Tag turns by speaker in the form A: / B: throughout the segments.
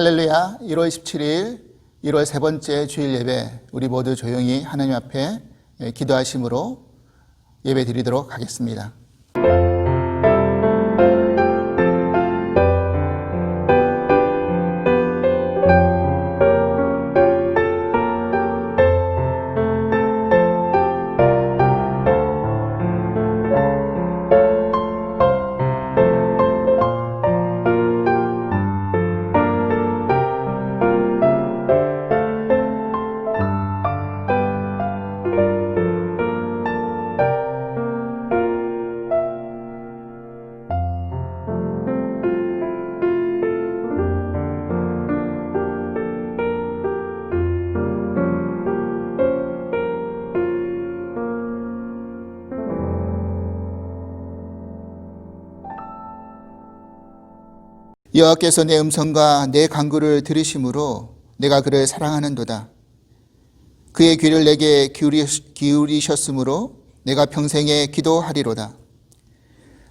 A: 할렐루야. 1월 17일 1월 세 번째 주일 예배, 우리 모두 조용히 하나님 앞에 기도하심으로 예배 드리도록 하겠습니다. 여호와께서 내 음성과 내 간구를 들으심으로 내가 그를 사랑하는도다. 그의 귀를 내게 기울이셨으므로 내가 평생에 기도하리로다.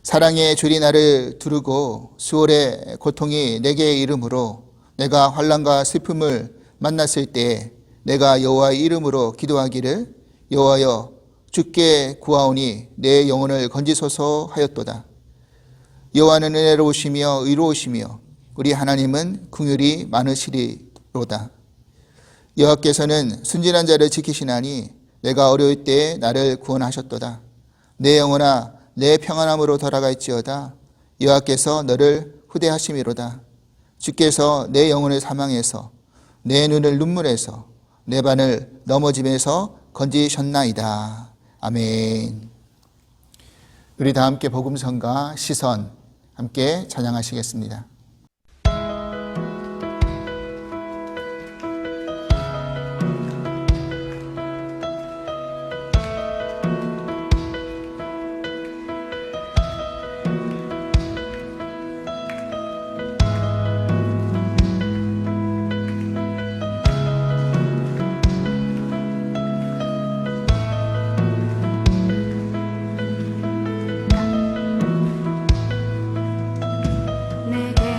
A: 사랑의 줄이 나를 두르고 수월의 고통이 내게 이르므로 내가 환난과 슬픔을 만났을 때에 내가 여호와의 이름으로 기도하기를 여호와여 주께 구하오니 내 영혼을 건지소서 하였도다. 여호와는 은혜로우시며 의로우시며 우리 하나님은 긍휼이 많으시리로다. 여호와께서는 순진한 자를 지키시나니 내가 어려울 때에 나를 구원하셨도다. 내 영혼아 내 평안함으로 돌아갈지어다. 여호와께서 너를 후대하심이로다. 주께서 내 영혼을 사망해서 내 눈을 눈물에서 내 발을 넘어짐에서 건지셨나이다. 아멘. 우리 다 함께 복음성가 시선 함께 찬양하시겠습니다.
B: 내게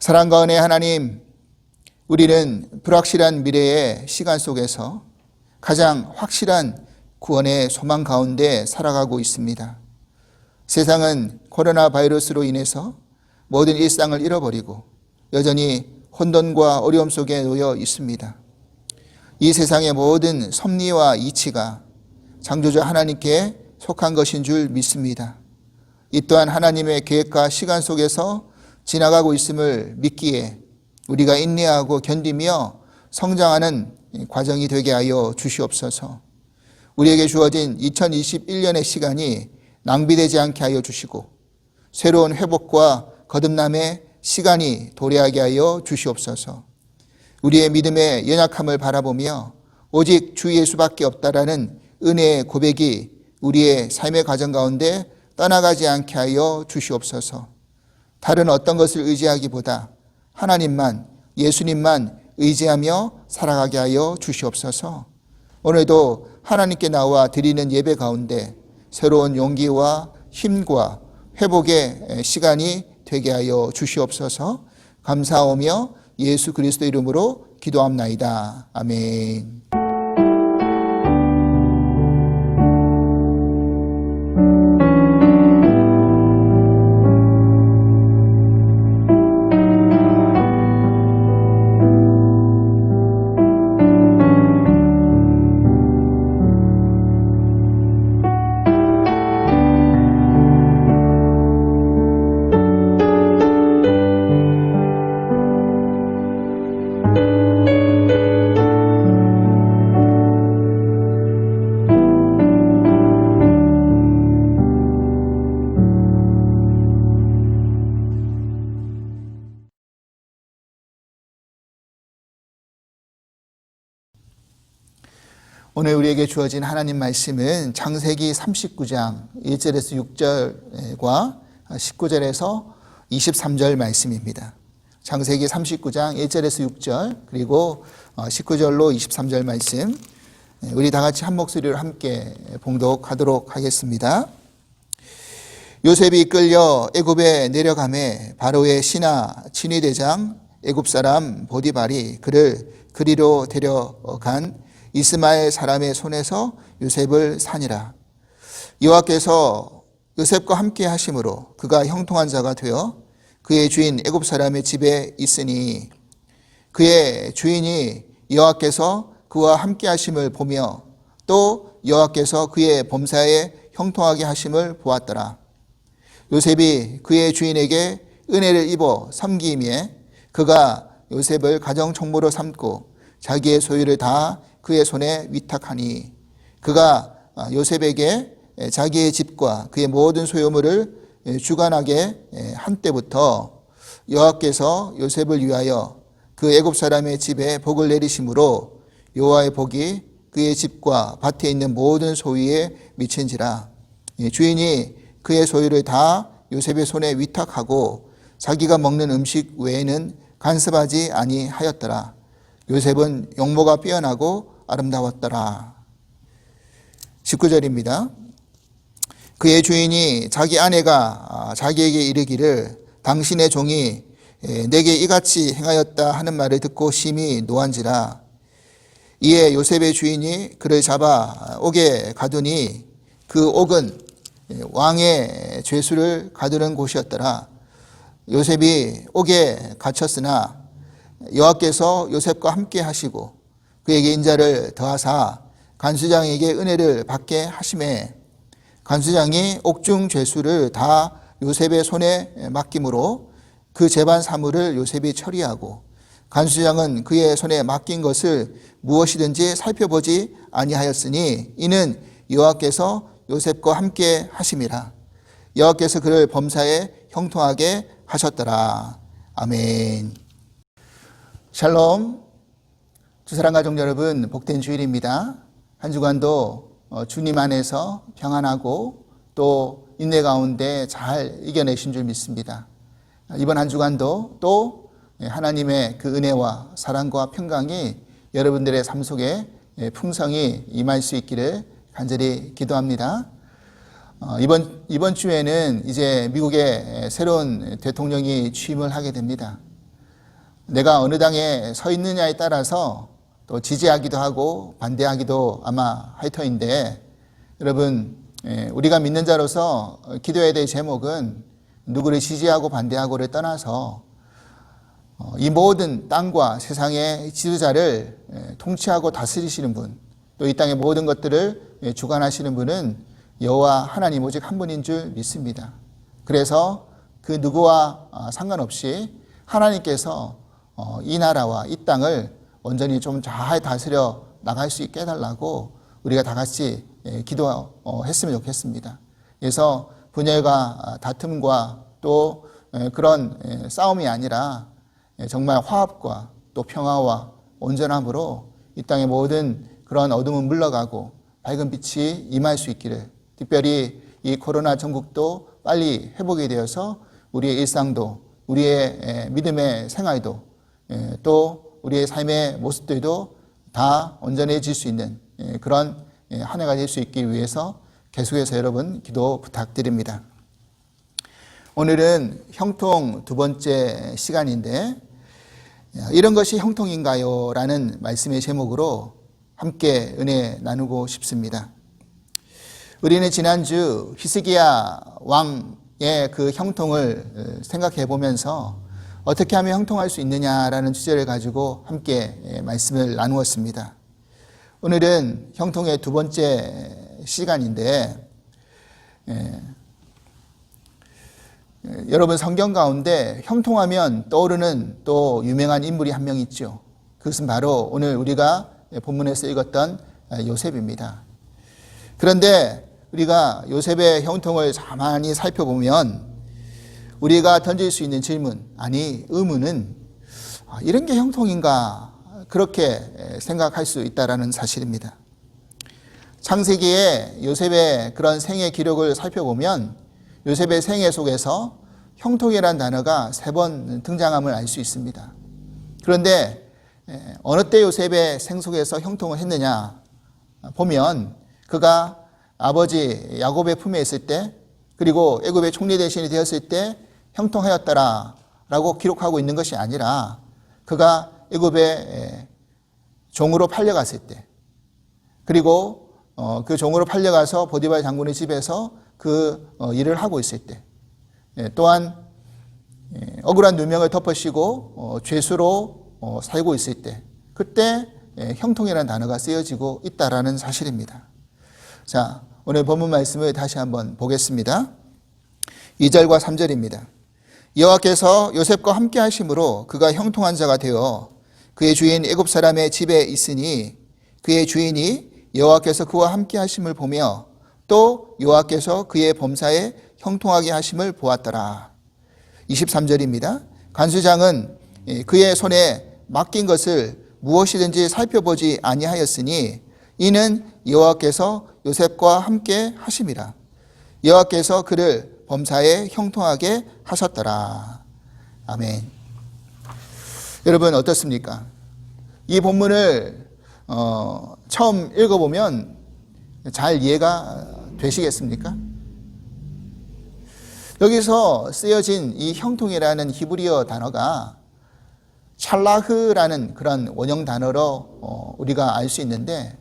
A: 사랑과 은혜 하나님, 우리는 불확실한 미래의 시간 속에서 가장 확실한 구원의 소망 가운데 살아가고 있습니다. 세상은 코로나 바이러스로 인해서 모든 일상을 잃어버리고 여전히 혼돈과 어려움 속에 놓여 있습니다. 이 세상의 모든 섭리와 이치가 창조주 하나님께 속한 것인 줄 믿습니다. 이 또한 하나님의 계획과 시간 속에서 지나가고 있음을 믿기에 우리가 인내하고 견디며 성장하는 과정이 되게 하여 주시옵소서. 우리에게 주어진 2021년의 시간이 낭비되지 않게 하여 주시고 새로운 회복과 거듭남의 시간이 도래하게 하여 주시옵소서. 우리의 믿음의 연약함을 바라보며 오직 주 예수밖에 없다라는 은혜의 고백이 우리의 삶의 과정 가운데 떠나가지 않게 하여 주시옵소서. 다른 어떤 것을 의지하기보다 하나님만, 예수님만 의지하며 살아가게 하여 주시옵소서. 오늘도 하나님께 나와 드리는 예배 가운데 새로운 용기와 힘과 회복의 시간이 되게 하여 주시옵소서. 감사하며 예수 그리스도 이름으로 기도합나이다. 아멘. 오늘 우리에게 주어진 하나님 말씀은 창세기 39장 1절에서 6절과 19절에서 23절 말씀입니다. 창세기 39장 1절에서 6절 그리고 19절로 23절 말씀, 우리 다 같이 한 목소리로 함께 봉독하도록 하겠습니다. 요셉이 이끌려 애굽에 내려가매 바로의 신하 친위대장 애굽 사람 보디발이 그를 그리로 데려간 이스마엘 사람의 손에서 요셉을 사니라. 여호와께서 요셉과 함께 하심으로 그가 형통한 자가 되어 그의 주인 애굽 사람의 집에 있으니 그의 주인이 여호와께서 그와 함께 하심을 보며 또 여호와께서 그의 범사에 형통하게 하심을 보았더라. 요셉이 그의 주인에게 은혜를 입어 섬기미에 그가 요셉을 가정총무로 삼고 자기의 소유를 다 그의 손에 위탁하니 그가 요셉에게 자기의 집과 그의 모든 소유물을 주관하게 한 때부터 여호와께서 요셉을 위하여 그 애굽 사람의 집에 복을 내리심으로 여호와의 복이 그의 집과 밭에 있는 모든 소유에 미친지라. 주인이 그의 소유를 다 요셉의 손에 위탁하고 자기가 먹는 음식 외에는 간섭하지 아니하였더라. 요셉은 용모가 뛰어나고 아름다웠더라. 19절입니다. 그의 주인이 자기 아내가 자기에게 이르기를 당신의 종이 내게 이같이 행하였다 하는 말을 듣고 심히 노한지라. 이에 요셉의 주인이 그를 잡아 옥에 가두니 그 옥은 왕의 죄수를 가두는 곳이었더라. 요셉이 옥에 갇혔으나 여호와께서 요셉과 함께 하시고 그에게 인자를 더하사 간수장에게 은혜를 받게 하심에 간수장이 옥중 죄수를 다 요셉의 손에 맡김으로 그 재반 사물을 요셉이 처리하고 간수장은 그의 손에 맡긴 것을 무엇이든지 살펴보지 아니하였으니 이는 여호와께서 요셉과 함께 하심이라. 여호와께서 그를 범사에 형통하게 하셨더라. 아멘. 샬롬. 주사랑 가족 여러분, 복된 주일입니다. 한 주간도 주님 안에서 평안하고 또 인내 가운데 잘 이겨내신 줄 믿습니다. 이번 한 주간도 또 하나님의 그 은혜와 사랑과 평강이 여러분들의 삶 속에 풍성히 임할 수 있기를 간절히 기도합니다. 이번 주에는 이제 미국의 새로운 대통령이 취임을 하게 됩니다. 내가 어느 당에 서 있느냐에 따라서 또 지지하기도 하고 반대하기도 아마 할 터인데, 여러분, 우리가 믿는 자로서 기도해야 될 제목은 누구를 지지하고 반대하고를 떠나서 이 모든 땅과 세상의 지도자를 통치하고 다스리시는 분, 또 이 땅의 모든 것들을 주관하시는 분은 여호와 하나님 오직 한 분인 줄 믿습니다. 그래서 그 누구와 상관없이 하나님께서 이 나라와 이 땅을 온전히 좀 잘 다스려 나갈 수 있게 해달라고 우리가 다 같이 기도했으면 좋겠습니다. 그래서 분열과 다툼과 또 그런 싸움이 아니라 정말 화합과 또 평화와 온전함으로 이 땅의 모든 그런 어둠은 물러가고 밝은 빛이 임할 수 있기를, 특별히 이 코로나 전국도 빨리 회복이 되어서 우리의 일상도, 우리의 믿음의 생활도, 또 우리의 삶의 모습들도 다 온전해질 수 있는 그런 한 해가 될 수 있기 위해서 계속해서 여러분 기도 부탁드립니다. 오늘은 형통 두 번째 시간인데, 이런 것이 형통인가요? 라는 말씀의 제목으로 함께 은혜 나누고 싶습니다. 우리는 지난주 히스기야 왕의 그 형통을 생각해 보면서 어떻게 하면 형통할 수 있느냐라는 주제를 가지고 함께 말씀을 나누었습니다. 오늘은 형통의 두 번째 시간인데, 여러분 성경 가운데 형통하면 떠오르는 또 유명한 인물이 한 명 있죠. 그것은 바로 오늘 우리가 본문에서 읽었던 요셉입니다. 그런데 우리가 요셉의 형통을 가만히 살펴보면 우리가 던질 수 있는 질문, 아니 의문은 이런 게 형통인가, 그렇게 생각할 수 있다는 사실입니다. 창세기에 요셉의 그런 생애 기록을 살펴보면 요셉의 생애 속에서 형통이라는 단어가 3번 등장함을 알 수 있습니다. 그런데 어느 때 요셉의 생 속에서 형통을 했느냐 보면, 그가 아버지 야곱의 품에 있을 때, 그리고 애굽의 총리 대신이 되었을 때 형통하였더라 라고 기록하고 있는 것이 아니라, 그가 애굽의 종으로 팔려갔을 때, 그리고 그 종으로 팔려가서 보디발 장군의 집에서 그 일을 하고 있을 때, 또한 억울한 누명을 덮으시고 죄수로 살고 있을 때, 그때 형통이라는 단어가 쓰여지고 있다라는 사실입니다. 자, 오늘 본문 말씀을 다시 한번 보겠습니다. 2절과 3절입니다. 여호와께서 요셉과 함께 하심으로 그가 형통한 자가 되어 그의 주인 애굽 사람의 집에 있으니, 그의 주인이 여호와께서 그와 함께 하심을 보며 또 여호와께서 그의 범사에 형통하게 하심을 보았더라. 23절입니다. 간수장은 그의 손에 맡긴 것을 무엇이든지 살펴보지 아니하였으니 이는 여호와께서 요셉과 함께 하심이라. 여호와께서 그를 범사에 형통하게 하셨더라. 아멘. 여러분 어떻습니까? 이 본문을 처음 읽어보면 잘 이해가 되시겠습니까? 여기서 쓰여진 이 형통이라는 히브리어 단어가 찰라흐라는 그런 원형 단어로 우리가 알 수 있는데,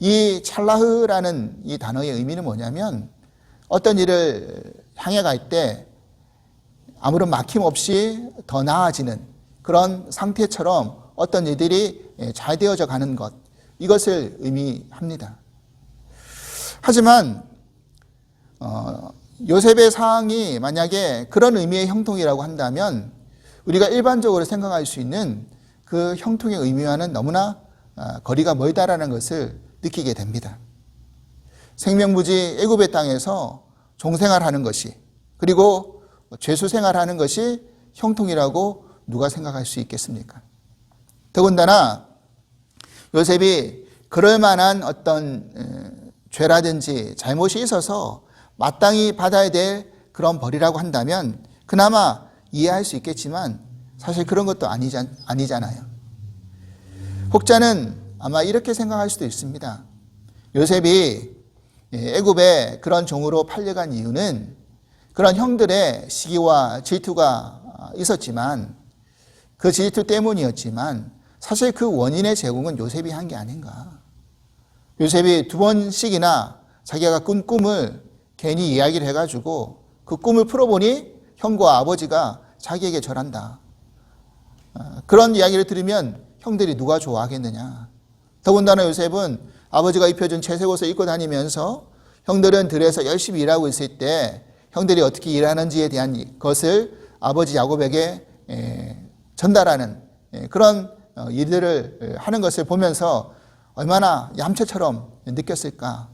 A: 이 찰라흐라는 이 단어의 의미는 뭐냐면, 어떤 일을 향해 갈 때 아무런 막힘 없이 더 나아지는 그런 상태처럼 어떤 일들이 잘 되어져 가는 것, 이것을 의미합니다. 하지만 요셉의 상황이 만약에 그런 의미의 형통이라고 한다면 우리가 일반적으로 생각할 수 있는 그 형통의 의미와는 너무나 거리가 멀다라는 것을 느끼게 됩니다. 생명부지 애굽의 땅에서 종생활하는 것이, 그리고 죄수 생활하는 것이 형통이라고 누가 생각할 수 있겠습니까? 더군다나 요셉이 그럴 만한 어떤 죄라든지 잘못이 있어서 마땅히 받아야 될 그런 벌이라고 한다면 그나마 이해할 수 있겠지만, 사실 그런 것도 아니잖아요. 혹자는 아마 이렇게 생각할 수도 있습니다. 요셉이 애굽의 그런 종으로 팔려간 이유는 그런 형들의 시기와 질투가 있었지만, 그 질투 때문이었지만 사실 그 원인의 제공은 요셉이 한 게 아닌가. 요셉이 2번씩이나 자기가 꾼 꿈을 괜히 이야기를 해가지고 그 꿈을 풀어보니 형과 아버지가 자기에게 절한다. 그런 이야기를 들으면 형들이 누가 좋아하겠느냐. 더군다나 요셉은 아버지가 입혀준 채색 옷을 입고 다니면서 형들은 들에서 열심히 일하고 있을 때 형들이 어떻게 일하는지에 대한 것을 아버지 야곱에게 전달하는 그런 일들을 하는 것을 보면서 얼마나 얌체처럼 느꼈을까.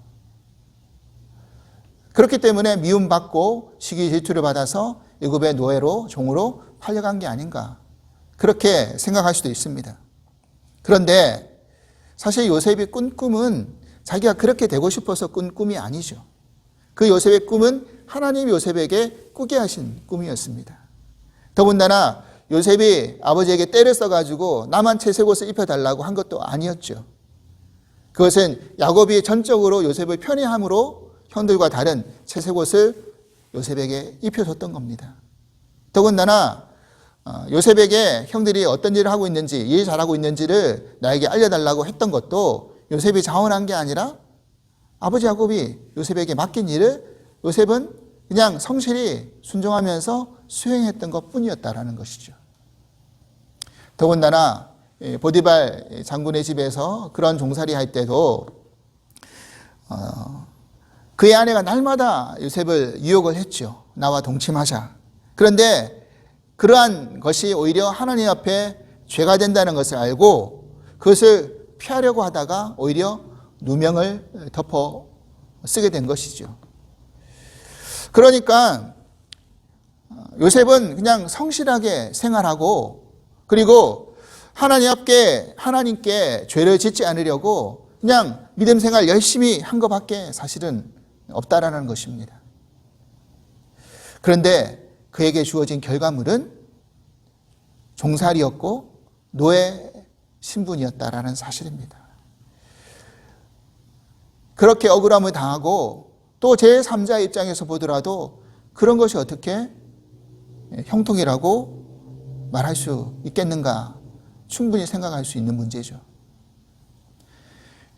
A: 그렇기 때문에 미움받고 시기 질투를 받아서 애굽의 노예로 종으로 팔려간 게 아닌가. 그렇게 생각할 수도 있습니다. 그런데 사실 요셉이 꾼 꿈은 자기가 그렇게 되고 싶어서 꾼 꿈이 아니죠. 그 요셉의 꿈은 하나님이 요셉에게 꾸게 하신 꿈이었습니다. 더군다나 요셉이 아버지에게 떼를 써가지고 나만 채색 옷을 입혀달라고 한 것도 아니었죠. 그것은 야곱이 전적으로 요셉을 편애함으로 형들과 다른 채색 옷을 요셉에게 입혀줬던 겁니다. 더군다나 요셉에게 형들이 어떤 일을 하고 있는지, 일 잘하고 있는지를 나에게 알려달라고 했던 것도 요셉이 자원한 게 아니라 아버지 야곱이 요셉에게 맡긴 일을 요셉은 그냥 성실히 순종하면서 수행했던 것뿐이었다라는 것이죠. 더군다나 보디발 장군의 집에서 그런 종살이 할 때도 그의 아내가 날마다 요셉을 유혹을 했죠. 나와 동침하자. 그런데 그러한 것이 오히려 하나님 앞에 죄가 된다는 것을 알고 그것을 피하려고 하다가 오히려 누명을 덮어 쓰게 된 것이죠. 그러니까 요셉은 그냥 성실하게 생활하고 그리고 하나님께 죄를 짓지 않으려고 그냥 믿음 생활 열심히 한 것밖에 사실은 없다라는 것입니다. 그런데 그에게 주어진 결과물은 종살이였고 노예 신분이었다라는 사실입니다. 그렇게 억울함을 당하고 또 제3자의 입장에서 보더라도 그런 것이 어떻게 형통이라고 말할 수 있겠는가 충분히 생각할 수 있는 문제죠.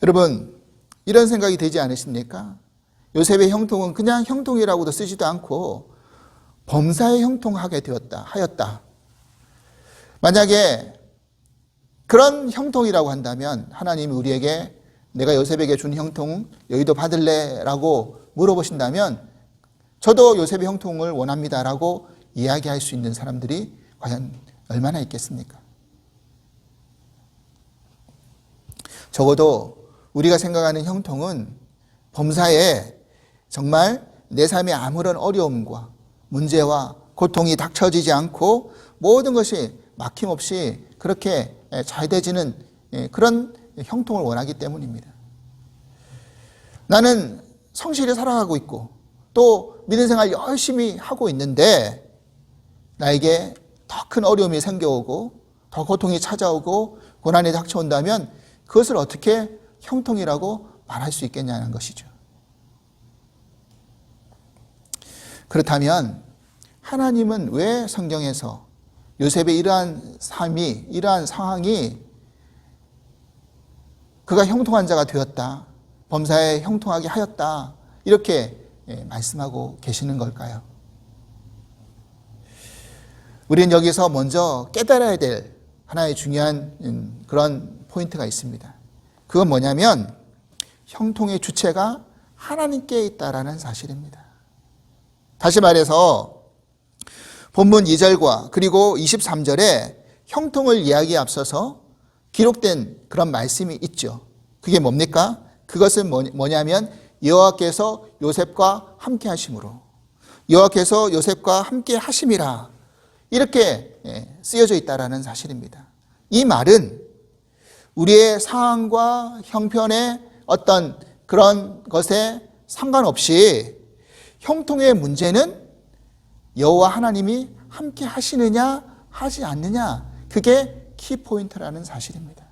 A: 여러분 이런 생각이 되지 않으십니까? 요셉의 형통은 그냥 형통이라고도 쓰지도 않고 범사에 형통하게 하였다. 만약에 그런 형통이라고 한다면 하나님이 우리에게 내가 요셉에게 준 형통 여기도 받을래? 라고 물어보신다면 저도 요셉의 형통을 원합니다 라고 이야기할 수 있는 사람들이 과연 얼마나 있겠습니까? 적어도 우리가 생각하는 형통은 범사에 정말 내 삶에 아무런 어려움과 문제와 고통이 닥쳐지지 않고 모든 것이 막힘없이 그렇게 잘 되지는 그런 형통을 원하기 때문입니다. 나는 성실히 살아가고 있고 또 믿음 생활 열심히 하고 있는데 나에게 더 큰 어려움이 생겨오고 더 고통이 찾아오고 고난이 닥쳐온다면 그것을 어떻게 형통이라고 말할 수 있겠냐는 것이죠. 그렇다면 하나님은 왜 성경에서 요셉의 이러한 삶이, 이러한 상황이 그가 형통한 자가 되었다, 범사에 형통하게 하였다 이렇게 말씀하고 계시는 걸까요? 우리는 여기서 먼저 깨달아야 될 하나의 중요한 그런 포인트가 있습니다. 그건 뭐냐면 형통의 주체가 하나님께 있다라는 사실입니다. 다시 말해서 본문 2절과 그리고 23절에 형통을 이야기에 앞서서 기록된 그런 말씀이 있죠. 그게 뭡니까? 그것은 뭐냐면 여호와께서 요셉과 함께 하심으로 여호와께서 요셉과 함께 하심이라 이렇게 쓰여져 있다라는 사실입니다. 이 말은 우리의 상황과 형편의 어떤 그런 것에 상관없이 형통의 문제는 여호와 하나님이 함께 하시느냐 하지 않느냐 그게 키포인트라는 사실입니다.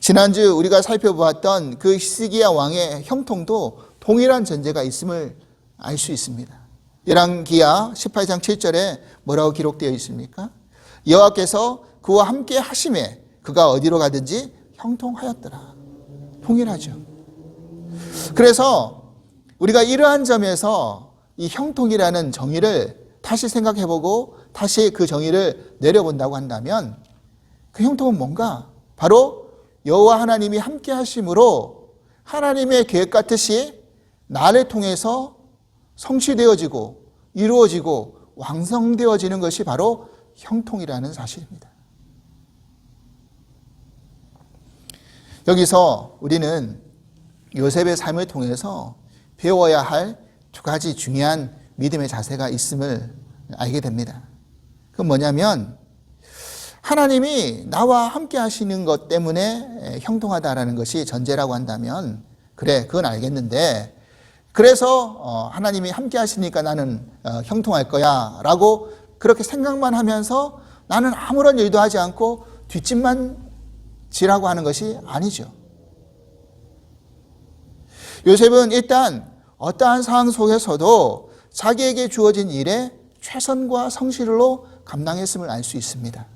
A: 지난주 우리가 살펴보았던 그 히스기야 왕의 형통도 동일한 전제가 있음을 알 수 있습니다. 열왕기하 18장 7절에 뭐라고 기록되어 있습니까? 여호와께서 그와 함께 하심에 그가 어디로 가든지 형통하였더라. 통일하죠. 그래서 우리가 이러한 점에서 이 형통이라는 정의를 다시 생각해보고 다시 그 정의를 내려본다고 한다면 그 형통은 뭔가? 바로 여호와 하나님이 함께 하심으로 하나님의 계획 같듯이 나를 통해서 성취되어지고 이루어지고 완성되어지는 것이 바로 형통이라는 사실입니다. 여기서 우리는 요셉의 삶을 통해서 배워야 할 두 가지 중요한 믿음의 자세가 있음을 알게 됩니다. 그건 뭐냐면 하나님이 나와 함께 하시는 것 때문에 형통하다라는 것이 전제라고 한다면 그래, 그건 알겠는데 그래서 하나님이 함께 하시니까 나는 형통할 거야 라고 그렇게 생각만 하면서 나는 아무런 일도 하지 않고 뒷짐만 지라고 하는 것이 아니죠. 요셉은 일단 어떠한 상황 속에서도 자기에게 주어진 일에 최선과 성실로 감당했음을 알 수 있습니다.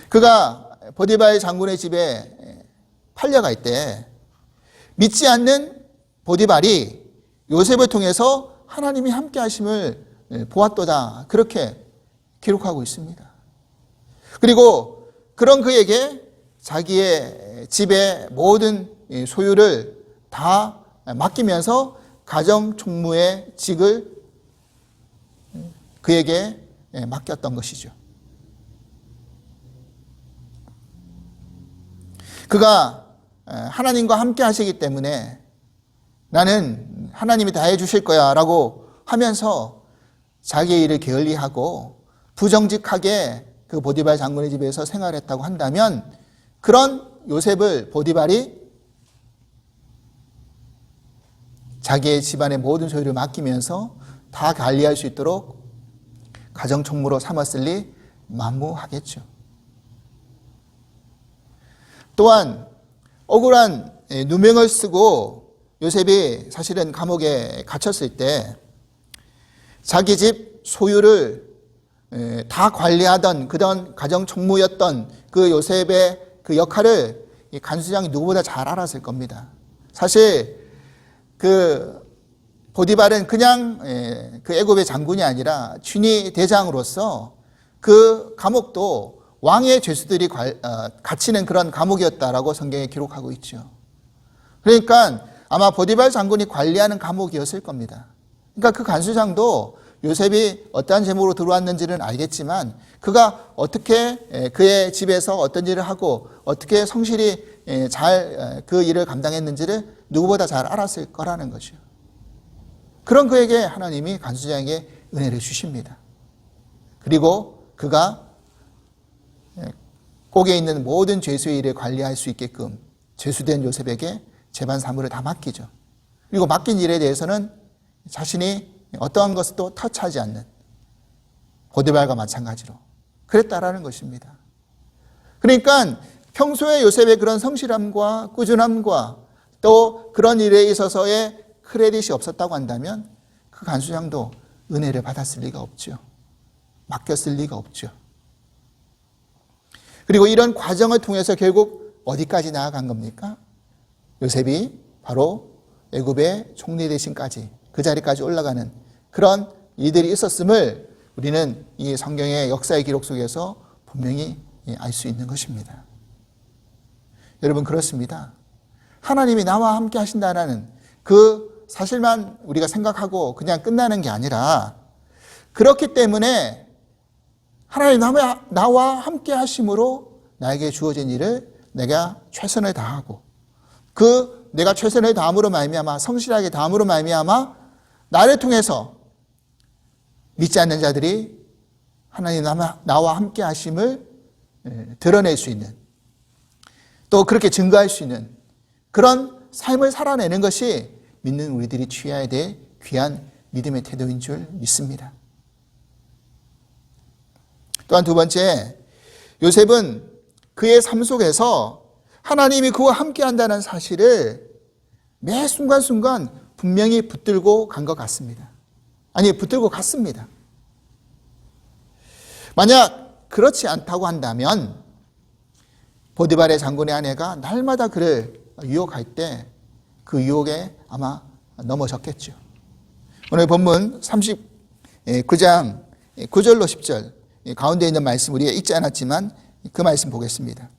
A: 그가 보디발 장군의 집에 팔려갈 때 믿지 않는 보디발이 요셉을 통해서 하나님이 함께 하심을 보았도다. 그렇게 기록하고 있습니다. 그리고 그런 그에게 자기의 집의 모든 소유를 다 맡기면서 가정총무의 직을 그에게 맡겼던 것이죠. 그가 하나님과 함께 하시기 때문에 나는 하나님이 다 해주실 거야 라고 하면서 자기의 일을 게을리하고 부정직하게 그 보디발 장군의 집에서 생활했다고 한다면 그런 요셉을 보디발이 자기의 집안의 모든 소유를 맡기면서 다 관리할 수 있도록 가정총무로 삼았으리 만무하겠죠. 또한 억울한 누명을 쓰고 요셉이 사실은 감옥에 갇혔을 때 자기 집 소유를 다 관리하던 그런 가정총무였던 그 요셉의 그 역할을 이 간수장이 누구보다 잘 알았을 겁니다. 사실 그 보디발은 그냥 그 애굽의 장군이 아니라 춘위 대장으로서 그 감옥도 왕의 죄수들이 갇히는 그런 감옥이었다라고 성경에 기록하고 있죠. 그러니까 아마 보디발 장군이 관리하는 감옥이었을 겁니다. 그러니까 그 간수장도 요셉이 어떠한 제목으로 들어왔는지는 알겠지만 그가 어떻게 그의 집에서 어떤 일을 하고 어떻게 성실히 잘 그 일을 감당했는지를 누구보다 잘 알았을 거라는 거죠. 그런 그에게 하나님이 간수장에게 은혜를 주십니다. 그리고 그가 꼭에 있는 모든 죄수의 일을 관리할 수 있게끔 죄수된 요셉에게 재반 사무를 다 맡기죠. 그리고 맡긴 일에 대해서는 자신이 어떠한 것도 터치하지 않는 보디발과 마찬가지로 그랬다라는 것입니다. 그러니까 평소에 요셉의 그런 성실함과 꾸준함과 또 그런 일에 있어서의 크레딧이 없었다고 한다면 그 간수장도 은혜를 받았을 리가 없죠. 맡겼을 리가 없죠. 그리고 이런 과정을 통해서 결국 어디까지 나아간 겁니까? 요셉이 바로 애굽의 총리 대신까지 그 자리까지 올라가는 그런 일들이 있었음을 우리는 이 성경의 역사의 기록 속에서 분명히 알 수 있는 것입니다. 여러분 그렇습니다. 하나님이 나와 함께 하신다는 그 사실만 우리가 생각하고 그냥 끝나는 게 아니라 그렇기 때문에 하나님 나와 함께 하심으로 나에게 주어진 일을 내가 최선을 다하고 그 내가 최선을 다함으로 말미암아 성실하게 다함으로 말미암아 나를 통해서 믿지 않는 자들이 하나님 나와 함께 하심을 드러낼 수 있는 또 그렇게 증거할 수 있는 그런 삶을 살아내는 것이 믿는 우리들이 취해야 될 귀한 믿음의 태도인 줄 믿습니다. 또한 두 번째, 요셉은 그의 삶 속에서 하나님이 그와 함께 한다는 사실을 매 순간순간 분명히 붙들고 간 것 같습니다. 아니, 붙들고 갔습니다. 만약 그렇지 않다고 한다면 보디발의 장군의 아내가 날마다 그를 유혹할 때 그 유혹에 아마 넘어졌겠죠. 오늘 본문 39장 9절로 10절 가운데 있는 말씀 우리가 읽지 않았지만 그 말씀 보겠습니다.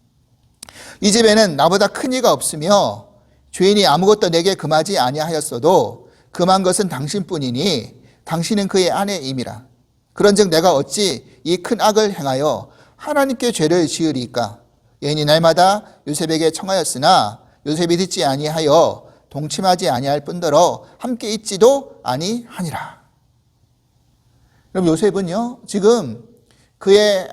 A: 이 집에는 나보다 큰 이가 없으며 주인이 아무것도 내게 금하지 아니하였어도 금한 것은 당신뿐이니 당신은 그의 아내임이라. 그런즉 내가 어찌 이 큰 악을 행하여 하나님께 죄를 지으리까? 여인이 날마다 요셉에게 청하였으나 요셉이 듣지 아니하여 동침하지 아니할 뿐더러 함께 있지도 아니하니라. 그럼 요셉은요, 지금 그의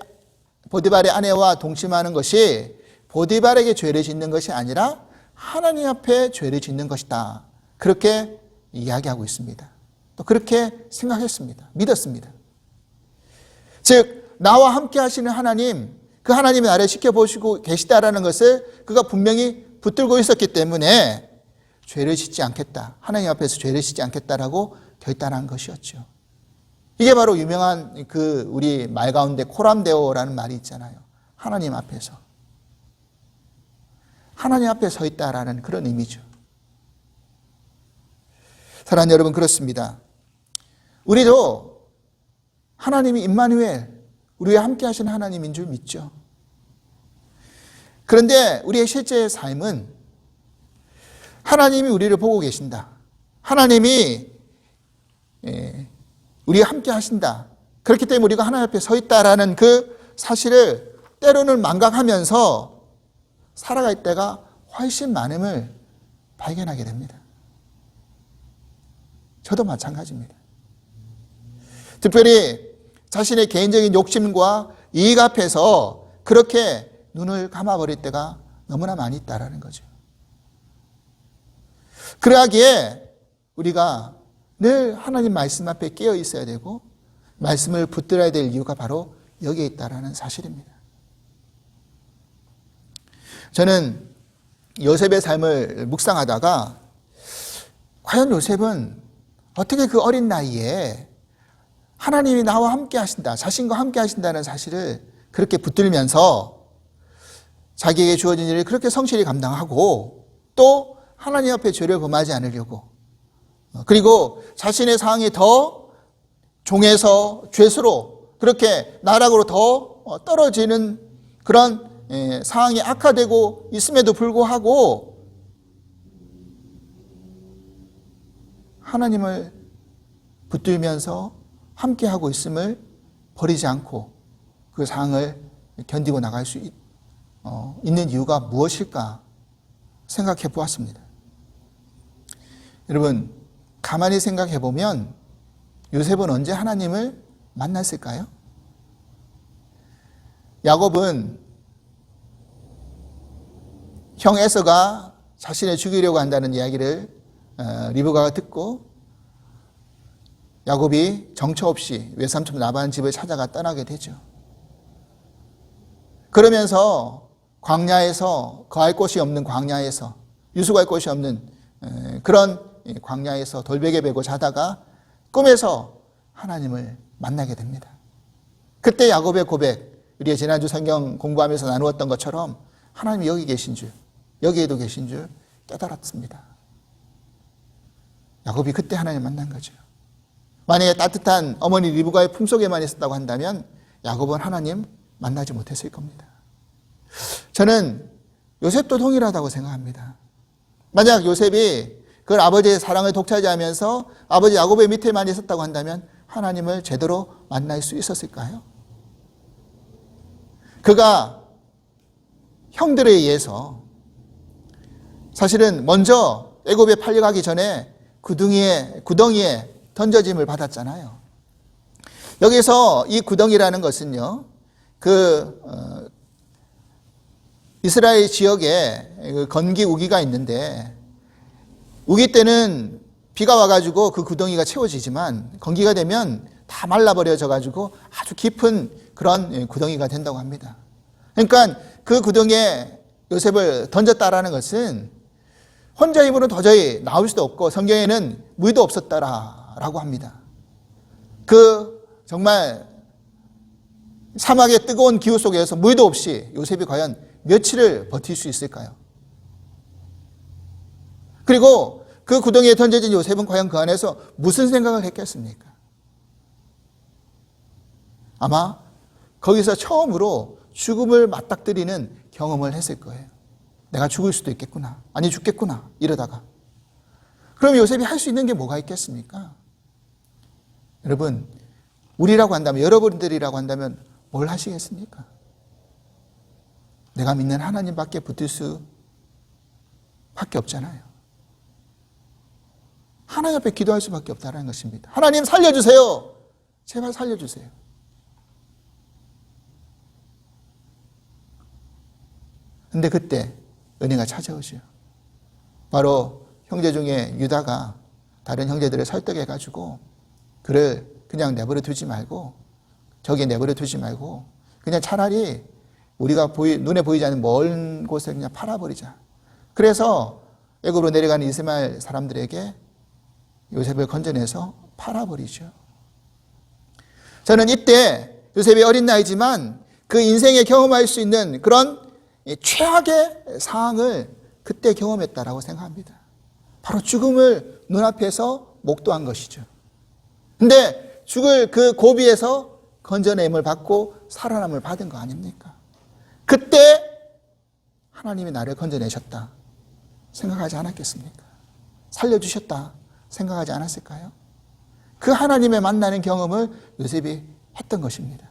A: 보디발의 아내와 동침하는 것이 보디발에게 죄를 짓는 것이 아니라 하나님 앞에 죄를 짓는 것이다. 그렇게 이야기하고 있습니다. 또 그렇게 생각했습니다. 믿었습니다. 즉 나와 함께 하시는 하나님, 그 하나님이 나를 지켜보시고 계시다라는 것을 그가 분명히 붙들고 있었기 때문에 죄를 짓지 않겠다. 하나님 앞에서 죄를 짓지 않겠다라고 결단한 것이었죠. 이게 바로 유명한 그 우리 말 가운데 코람데오라는 말이 있잖아요. 하나님 앞에서. 하나님 앞에 서 있다라는 그런 의미죠. 사랑하는 여러분, 그렇습니다. 우리도 하나님이 임마누엘, 우리와 함께 하시는 하나님인 줄 믿죠. 그런데 우리의 실제의 삶은 하나님이 우리를 보고 계신다. 하나님이 우리와 함께 하신다. 그렇기 때문에 우리가 하나님 앞에 서 있다라는 그 사실을 때로는 망각하면서 살아갈 때가 훨씬 많음을 발견하게 됩니다. 저도 마찬가지입니다. 특별히 자신의 개인적인 욕심과 이익 앞에서 그렇게 눈을 감아버릴 때가 너무나 많이 있다라는 거죠. 그러하기에 우리가 늘 하나님 말씀 앞에 깨어 있어야 되고 말씀을 붙들어야 될 이유가 바로 여기에 있다라는 사실입니다. 저는 요셉의 삶을 묵상하다가 과연 요셉은 어떻게 그 어린 나이에 하나님이 나와 함께 하신다, 자신과 함께 하신다는 사실을 그렇게 붙들면서 자기에게 주어진 일을 그렇게 성실히 감당하고 또 하나님 앞에 죄를 범하지 않으려고, 그리고 자신의 상황이 더 종에서 죄수로 그렇게 나락으로 더 떨어지는 그런 상황이 악화되고 있음에도 불구하고 하나님을 붙들면서 함께하고 있음을 버리지 않고 그 상황을 견디고 나갈 수 있는 이유가 무엇일까 생각해 보았습니다. 여러분, 가만히 생각해 보면 요셉은 언제 하나님을 만났을까요? 야곱은 형 에서가 자신을 죽이려고 한다는 이야기를 리브가가 듣고 야곱이 정처 없이 외삼촌 라반 집을 찾아가 떠나게 되죠. 그러면서 광야에서 거할 곳이 없는 광야에서 유숙할 곳이 없는 그런 광야에서 돌베개 베고 자다가 꿈에서 하나님을 만나게 됩니다. 그때 야곱의 고백, 우리가 지난주 성경 공부하면서 나누었던 것처럼 하나님이 여기 계신 줄, 여기에도 계신 줄 깨달았습니다. 야곱이 그때 하나님을 만난 거죠. 만약에 따뜻한 어머니 리브가의 품속에만 있었다고 한다면 야곱은 하나님 만나지 못했을 겁니다. 저는 요셉도 동일하다고 생각합니다. 만약 요셉이 그걸 아버지의 사랑을 독차지하면서 아버지 야곱의 밑에만 있었다고 한다면 하나님을 제대로 만날 수 있었을까요? 그가 형들에 의해서 사실은 먼저 애굽에 팔려가기 전에 구덩이에 던져짐을 받았잖아요. 여기서 이 구덩이라는 것은요, 이스라엘 지역에 건기 우기가 있는데 우기 때는 비가 와가지고 그 구덩이가 채워지지만 건기가 되면 다 말라버려져 가지고 아주 깊은 그런 구덩이가 된다고 합니다. 그러니까 그 구덩이에 요셉을 던졌다라는 것은 혼자 힘으로는 도저히 나올 수도 없고 성경에는 물도 없었다라고 합니다. 그 정말 사막의 뜨거운 기후 속에서 물도 없이 요셉이 과연 며칠을 버틸 수 있을까요? 그리고 그 구덩이에 던져진 요셉은 과연 그 안에서 무슨 생각을 했겠습니까? 아마 거기서 처음으로 죽음을 맞닥뜨리는 경험을 했을 거예요. 내가 죽을 수도 있겠구나. 아니 죽겠구나. 이러다가. 그럼 요셉이 할 수 있는 게 뭐가 있겠습니까? 여러분, 우리라고 한다면, 여러분들이라고 한다면 뭘 하시겠습니까? 내가 믿는 하나님밖에 붙을 수밖에 없잖아요. 하나님 앞에 기도할 수밖에 없다는 것입니다. 하나님 살려주세요. 제발 살려주세요. 근데 그때 은혜가 찾아오죠. 바로 형제 중에 유다가 다른 형제들을 설득해가지고 그를 그냥 내버려 두지 말고, 저기에 내버려 두지 말고 그냥 차라리 우리가 눈에 보이지 않는 먼 곳에 그냥 팔아버리자. 그래서 애굽으로 내려가는 이스마엘 사람들에게 요셉을 건져내서 팔아버리죠. 저는 이때 요셉이 어린 나이지만 그 인생에 경험할 수 있는 그런 최악의 상황을 그때 경험했다라고 생각합니다. 바로 죽음을 눈앞에서 목도한 것이죠. 근데 죽을 그 고비에서 건져냄을 받고 살아남을 받은 거 아닙니까? 그때 하나님이 나를 건져내셨다 생각하지 않았겠습니까? 살려주셨다 생각하지 않았을까요? 그 하나님의 만나는 경험을 요셉이 했던 것입니다.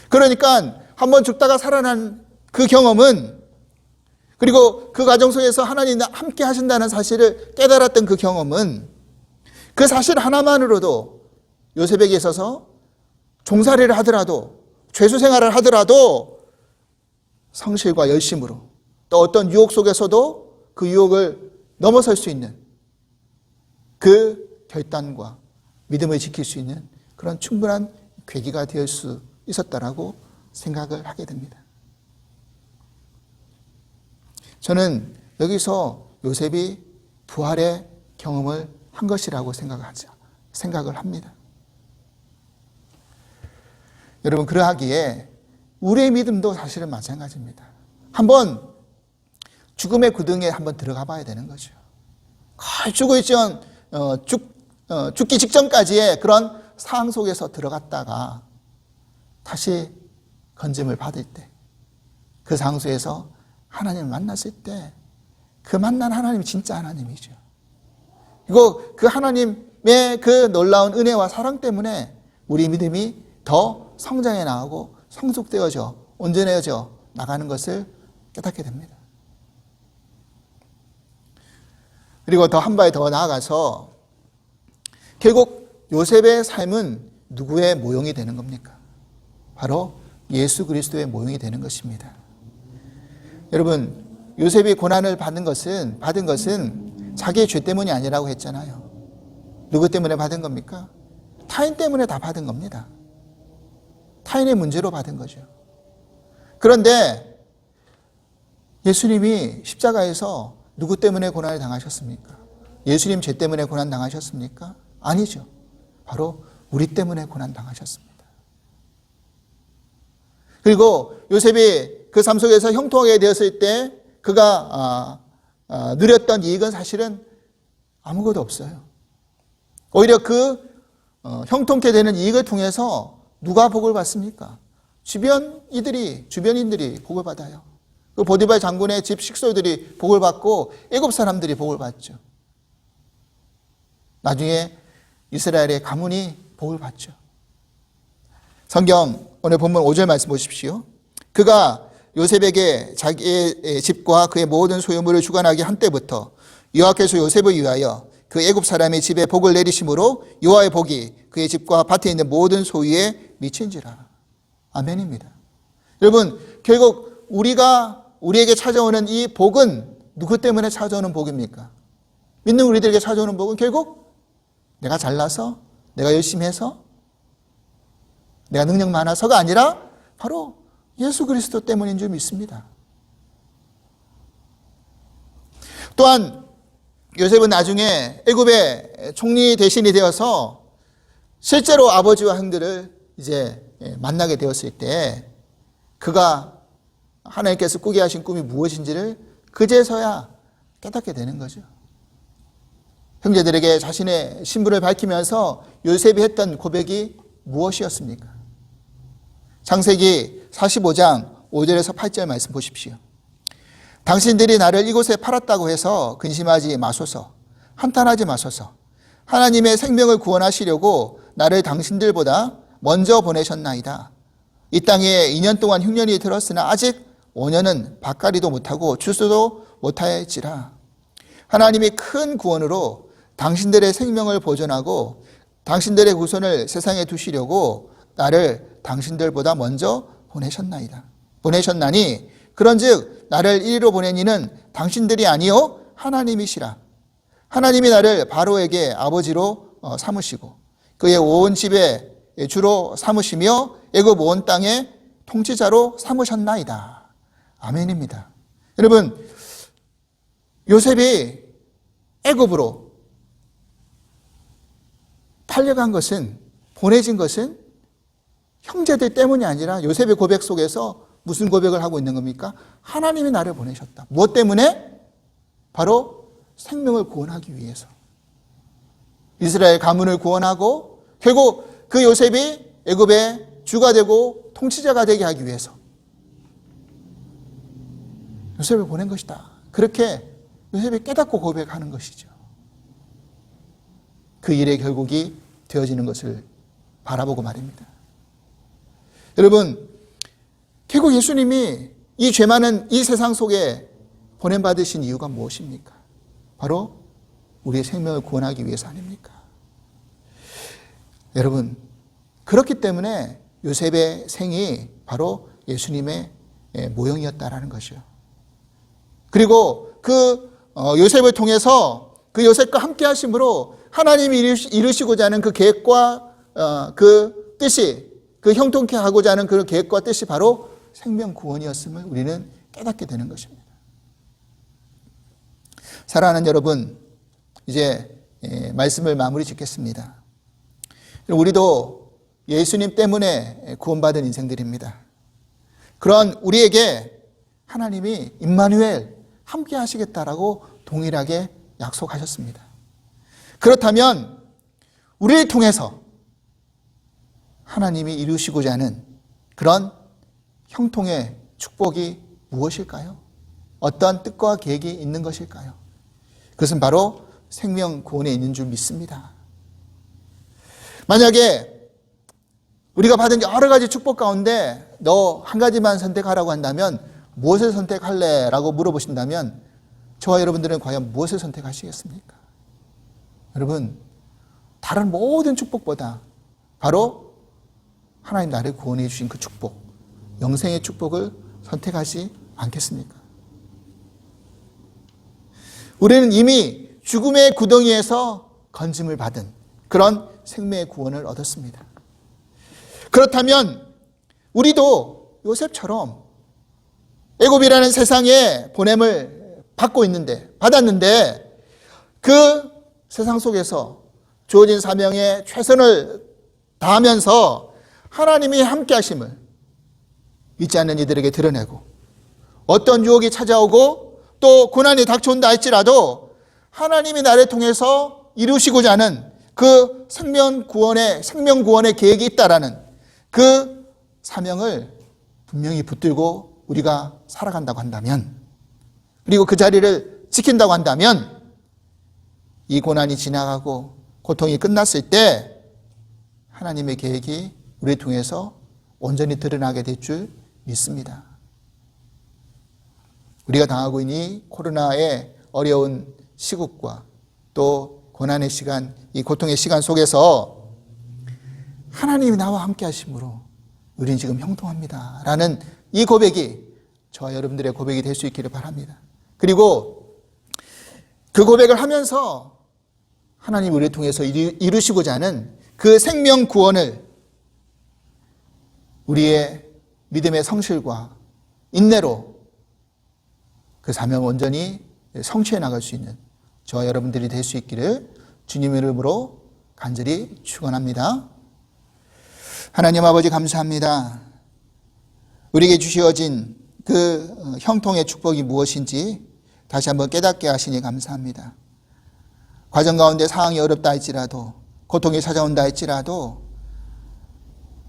A: 그러니까 한번 죽다가 살아난 그 경험은, 그리고 그 과정 속에서 하나님과 함께 하신다는 사실을 깨달았던 그 경험은, 그 사실 하나만으로도 요셉에게 있어서 종살이를 하더라도, 죄수 생활을 하더라도 성실과 열심으로, 또 어떤 유혹 속에서도 그 유혹을 넘어설 수 있는 그 결단과 믿음을 지킬 수 있는 그런 충분한 계기가 될 수 있었다라고 생각을 하게 됩니다. 저는 여기서 요셉이 부활의 경험을 한 것이라고 생각을 합니다. 여러분, 그러하기에 우리의 믿음도 사실은 마찬가지입니다. 한번 죽음의 구덩이에 한번 들어가 봐야 되는 거죠. 거의 죽기 직전까지의 그런 상황 속에서 들어갔다가 다시 건짐을 받을 때, 그 상황 속에서 하나님을 만났을 때 그 만난 하나님이 진짜 하나님이죠. 그리고 그 하나님의 그 놀라운 은혜와 사랑 때문에 우리 믿음이 더 성장해 나가고 성숙되어져 온전해져 나가는 것을 깨닫게 됩니다. 그리고 더 한 발 더 나아가서 결국 요셉의 삶은 누구의 모형이 되는 겁니까? 바로 예수 그리스도의 모형이 되는 것입니다. 여러분, 요셉이 고난을 받은 것은 자기의 죄 때문이 아니라고 했잖아요. 누구 때문에 받은 겁니까? 타인 때문에 다 받은 겁니다. 타인의 문제로 받은 거죠. 그런데 예수님이 십자가에서 누구 때문에 고난을 당하셨습니까? 예수님 죄 때문에 고난 당하셨습니까? 아니죠. 바로 우리 때문에 고난 당하셨습니다. 그리고 요셉이 그 삶 속에서 형통하게 되었을 때 그가 누렸던 이익은 사실은 아무것도 없어요. 오히려 그 형통케 되는 이익을 통해서 누가 복을 받습니까? 주변인들이 복을 받아요. 그 보디발 장군의 집 식솔들이 복을 받고 애굽 사람들이 복을 받죠. 나중에 이스라엘의 가문이 복을 받죠. 성경 오늘 본문 5절 말씀 보십시오. 그가 요셉에게 자기의 집과 그의 모든 소유물을 주관하게 한 때부터 여호와께서 요셉을 위하여 그 애굽 사람의 집에 복을 내리심으로 여호와의 복이 그의 집과 밭에 있는 모든 소유에 미친지라. 아멘입니다. 여러분, 결국 우리에게 찾아오는 이 복은 누구 때문에 찾아오는 복입니까? 믿는 우리들에게 찾아오는 복은 결국 내가 잘나서, 내가 열심히 해서, 내가 능력 많아서가 아니라 바로 예수 그리스도 때문인 줄 믿습니다. 또한 요셉은 나중에 애굽의 총리 대신이 되어서 실제로 아버지와 형들을 이제 만나게 되었을 때 그가 하나님께서 꾸게 하신 꿈이 무엇인지를 그제서야 깨닫게 되는 거죠. 형제들에게 자신의 신분을 밝히면서 요셉이 했던 고백이 무엇이었습니까? 창세기 45장 5절에서 8절 말씀 보십시오. 당신들이 나를 이곳에 팔았다고 해서 근심하지 마소서, 한탄하지 마소서. 하나님의 생명을 구원하시려고 나를 당신들보다 먼저 보내셨나이다. 이 땅에 2년 동안 흉년이 들었으나 아직 5년은 밭갈이도 못하고 추수도 못하였지라. 하나님이 큰 구원으로 당신들의 생명을 보존하고 당신들의 후손을 세상에 두시려고 나를 당신들보다 먼저 보내셨나니 그런즉 나를 이리로 보낸 이는 당신들이 아니요 하나님이시라. 하나님이 나를 바로에게 아버지로 삼으시고 그의 온 집에 주로 삼으시며 애굽 온 땅의 통치자로 삼으셨나이다. 아멘입니다. 여러분, 요셉이 애굽으로 팔려간 것은, 보내진 것은 형제들 때문이 아니라 요셉의 고백 속에서 무슨 고백을 하고 있는 겁니까? 하나님이 나를 보내셨다. 무엇 때문에? 바로 생명을 구원하기 위해서. 이스라엘 가문을 구원하고 결국 그 요셉이 애굽의 주가 되고 통치자가 되게 하기 위해서 요셉을 보낸 것이다. 그렇게 요셉이 깨닫고 고백하는 것이죠. 그 일의 결국이 되어지는 것을 바라보고 말입니다. 여러분, 결국 예수님이 이 죄 많은 이 세상 속에 보냄받으신 이유가 무엇입니까? 바로 우리의 생명을 구원하기 위해서 아닙니까? 여러분, 그렇기 때문에 요셉의 생이 바로 예수님의 모형이었다라는 것이요. 그리고 그 요셉을 통해서 그 요셉과 함께 하심으로 하나님이 이루시고자 하는 그 계획과 그 뜻이, 그 형통케 하고자 하는 그 계획과 뜻이 바로 생명 구원이었음을 우리는 깨닫게 되는 것입니다. 사랑하는 여러분, 이제 말씀을 마무리 짓겠습니다. 우리도 예수님 때문에 구원받은 인생들입니다. 그런 우리에게 하나님이 임마누엘 함께 하시겠다라고 동일하게 약속하셨습니다. 그렇다면 우리를 통해서 하나님이 이루시고자 하는 그런 형통의 축복이 무엇일까요? 어떤 뜻과 계획이 있는 것일까요? 그것은 바로 생명 구원에 있는 줄 믿습니다. 만약에 우리가 받은 여러 가지 축복 가운데 너 한 가지만 선택하라고 한다면 무엇을 선택할래? 라고 물어보신다면 저와 여러분들은 과연 무엇을 선택하시겠습니까? 여러분, 다른 모든 축복보다 바로 하나님 나를 구원해 주신 그 축복, 영생의 축복을 선택하지 않겠습니까? 우리는 이미 죽음의 구덩이에서 건짐을 받은 그런 생명의 구원을 얻었습니다. 그렇다면 우리도 요셉처럼 애굽이라는 세상에 보냄을 받았는데 그 세상 속에서 주어진 사명에 최선을 다하면서 하나님이 함께 하심을 믿지 않는 이들에게 드러내고 어떤 유혹이 찾아오고 또 고난이 닥쳐온다 할지라도 하나님이 나를 통해서 이루시고자 하는 그 생명 구원의 계획이 있다라는 그 사명을 분명히 붙들고 우리가 살아간다고 한다면, 그리고 그 자리를 지킨다고 한다면 이 고난이 지나가고 고통이 끝났을 때 하나님의 계획이 우리를 통해서 온전히 드러나게 될 줄 믿습니다. 우리가 당하고 있는 이 코로나의 어려운 시국과 또 고난의 시간, 이 고통의 시간 속에서 하나님이 나와 함께 하심으로 우리는 지금 형통합니다 라는 이 고백이 저와 여러분들의 고백이 될 수 있기를 바랍니다. 그리고 그 고백을 하면서 하나님 우리를 통해서 이루시고자 하는 그 생명 구원을 우리의 믿음의 성실과 인내로 그 사명을 온전히 성취해 나갈 수 있는 저와 여러분들이 될 수 있기를 주님의 이름으로 간절히 축원합니다. 하나님 아버지 감사합니다. 우리에게 주시어진 그 형통의 축복이 무엇인지 다시 한번 깨닫게 하시니 감사합니다. 과정 가운데 상황이 어렵다 할지라도, 고통이 찾아온다 할지라도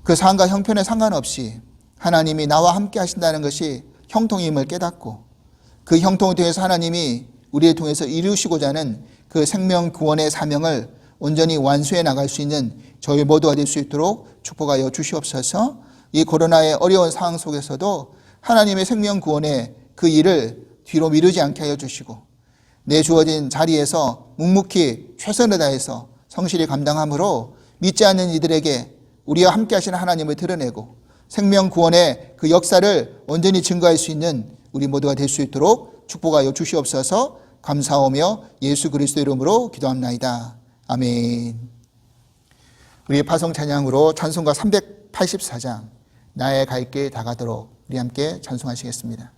A: 그 상황과 형편에 상관없이 하나님이 나와 함께 하신다는 것이 형통임을 깨닫고, 그 형통을 통해서 하나님이 우리를 통해서 이루시고자 하는 그 생명 구원의 사명을 온전히 완수해 나갈 수 있는 저희 모두가 될 수 있도록 축복하여 주시옵소서. 이 코로나의 어려운 상황 속에서도 하나님의 생명 구원의 그 일을 뒤로 미루지 않게 하여 주시고, 내 주어진 자리에서 묵묵히 최선을 다해서 성실히 감당함으로 믿지 않는 이들에게 우리와 함께 하시는 하나님을 드러내고 생명 구원의 그 역사를 온전히 증거할 수 있는 우리 모두가 될 수 있도록 축복하여 주시옵소서. 감사하며 예수 그리스도 이름으로 기도합나이다. 아멘. 우리 파송 찬양으로 찬송가 384장 나의 갈 길 다가도록 우리 함께 찬송하시겠습니다.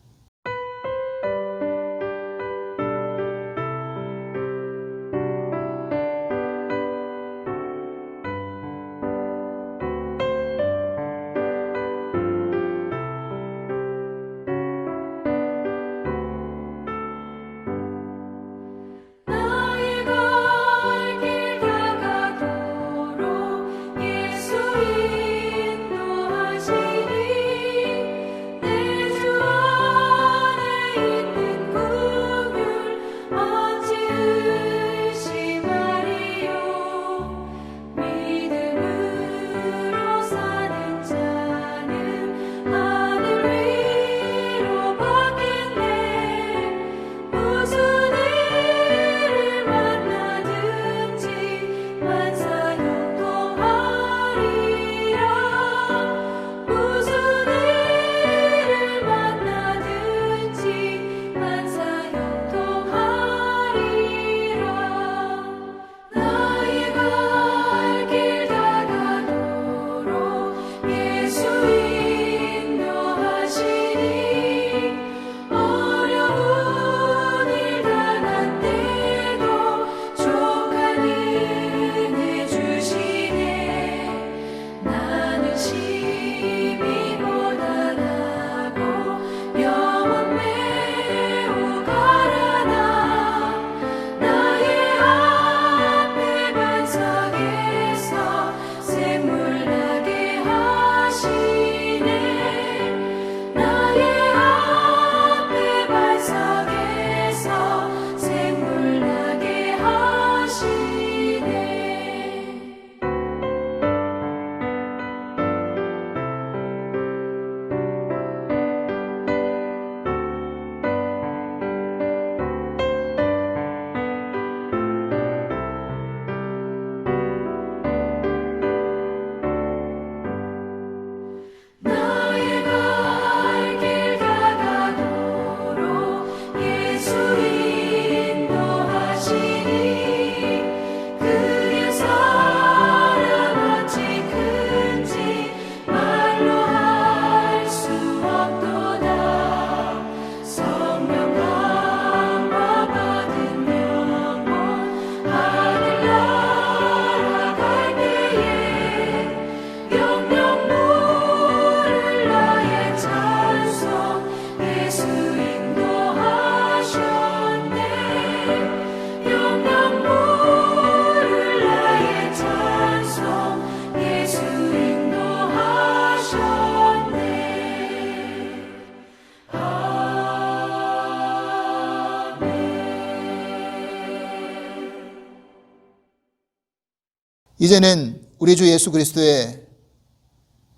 A: 이제는 우리 주 예수 그리스도의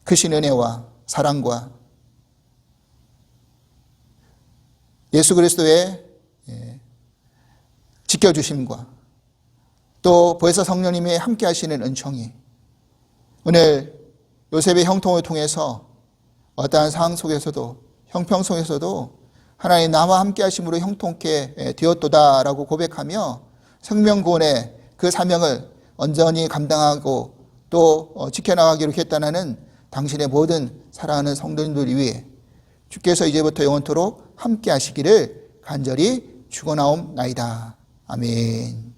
A: 크신 은혜와 사랑과 예수 그리스도의 지켜주심과 또 보혜사 성령님이 함께 하시는 은총이 오늘 요셉의 형통을 통해서 어떠한 상황 속에서도 형평 속에서도 하나님 나와 함께 하심으로 형통케 되었도다라고 고백하며 생명구원의 그 사명을 온전히 감당하고 또 지켜나가기로 했다는 당신의 모든 사랑하는 성도님들 위해 주께서 이제부터 영원토록 함께 하시기를 간절히 축원하옵나이다. 아멘.